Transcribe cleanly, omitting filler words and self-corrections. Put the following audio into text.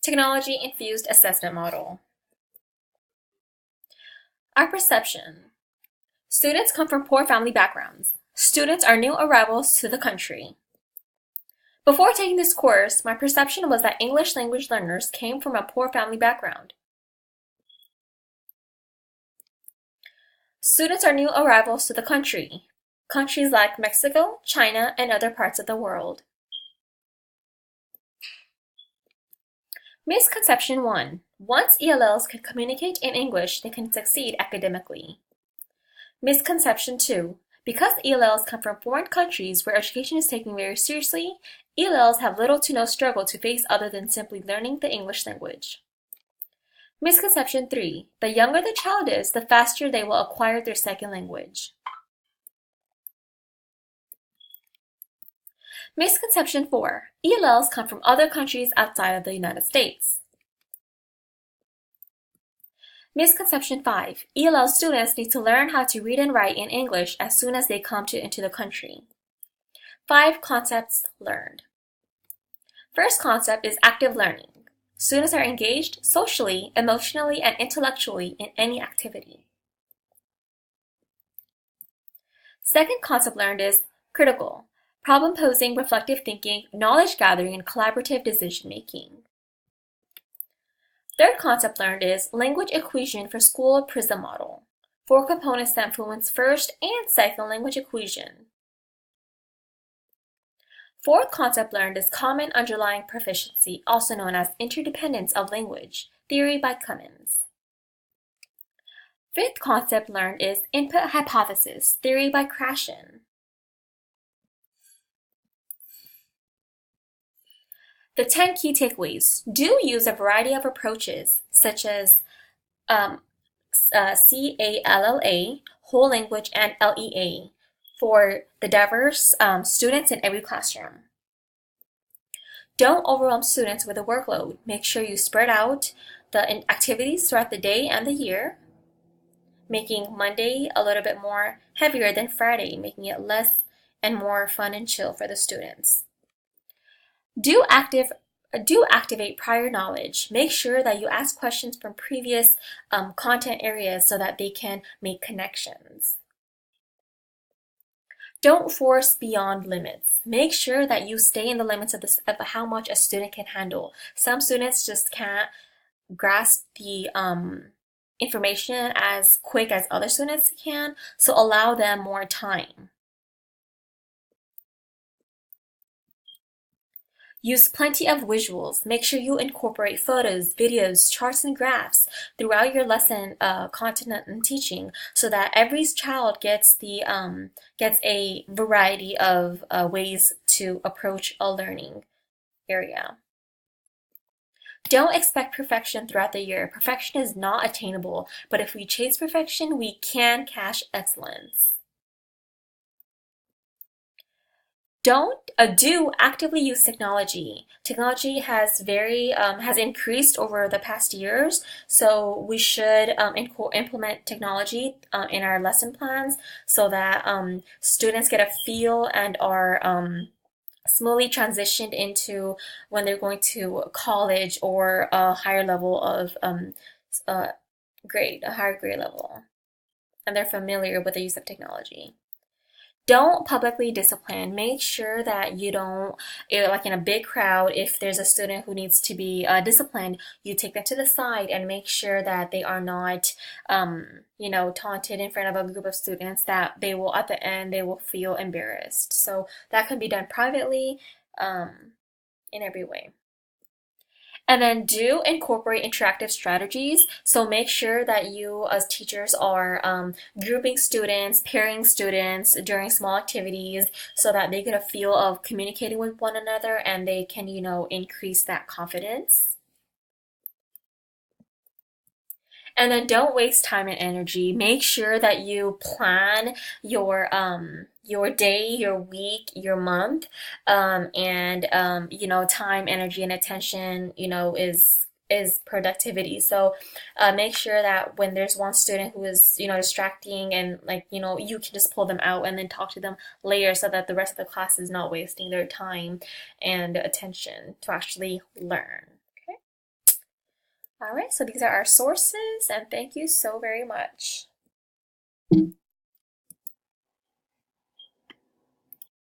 technology-infused assessment model. Our perception. Students come from poor family backgrounds. Students are new arrivals to the country. Before taking this course, my perception was that English language learners came from a poor family background. Students are new arrivals to the country. Countries like Mexico, China, and other parts of the world. Misconception 1. Once ELLs can communicate in English, they can succeed academically. Misconception 2. Because ELLs come from foreign countries where education is taken very seriously, ELLs have little to no struggle to face other than simply learning the English language. Misconception 3. The younger the child is, the faster they will acquire their second language. Misconception 4. ELLs come from other countries outside of the United States. Misconception 5. ELL students need to learn how to read and write in English as soon as they come into the country. 5 concepts learned. First concept is active learning. Students are engaged socially, emotionally, and intellectually in any activity. Second concept learned is critical, problem-posing, reflective thinking, knowledge gathering, and collaborative decision-making. Third concept learned is language acquisition for school PRISM model. 4 components that influence first and second language acquisition. Fourth concept learned is common underlying proficiency, also known as interdependence of language, theory by Cummins. Fifth concept learned is input hypothesis, theory by Krashen. The 10 key takeaways. Do use a variety of approaches, such as CALLA, whole language, and LEA, for the diverse students in every classroom. Don't overwhelm students with a workload. Make sure you spread out the activities throughout the day and the year, making Monday a little bit more heavier than Friday, making it less and more fun and chill for the students. Do activate prior knowledge. Make sure that you ask questions from previous content areas so that they can make connections. Don't force beyond limits. Make sure that you stay in the limits of how much a student can handle. Some students just can't grasp the information as quick as other students can, so allow them more time. Use plenty of visuals. Make sure you incorporate photos, videos, charts, and graphs throughout your lesson content and teaching, so that every child gets a variety of ways to approach a learning area. Don't expect perfection throughout the year. Perfection is not attainable, but if we chase perfection, we can catch excellence. Do actively use technology. Technology has increased over the past years, so we should implement technology in our lesson plans so that students get a feel and are smoothly transitioned into when they're going to college or a higher level of a higher grade level, and they're familiar with the use of technology. Don't publicly discipline. Make sure that you don't, like in a big crowd, if there's a student who needs to be disciplined, you take them to the side and make sure that they are not, taunted in front of a group of students, that they will, at the end, they will feel embarrassed. So that can be done privately in every way. And then do incorporate interactive strategies. So make sure that you as teachers are grouping students, pairing students during small activities so that they get a feel of communicating with one another and they can, increase that confidence. And then don't waste time and energy. Make sure that you plan your day, your week, your month, and time, energy, and attention, is productivity. So make sure that when there's one student who is, distracting and you can just pull them out and then talk to them later so that the rest of the class is not wasting their time and attention to actually learn. All right, so these are our sources, and thank you so very much.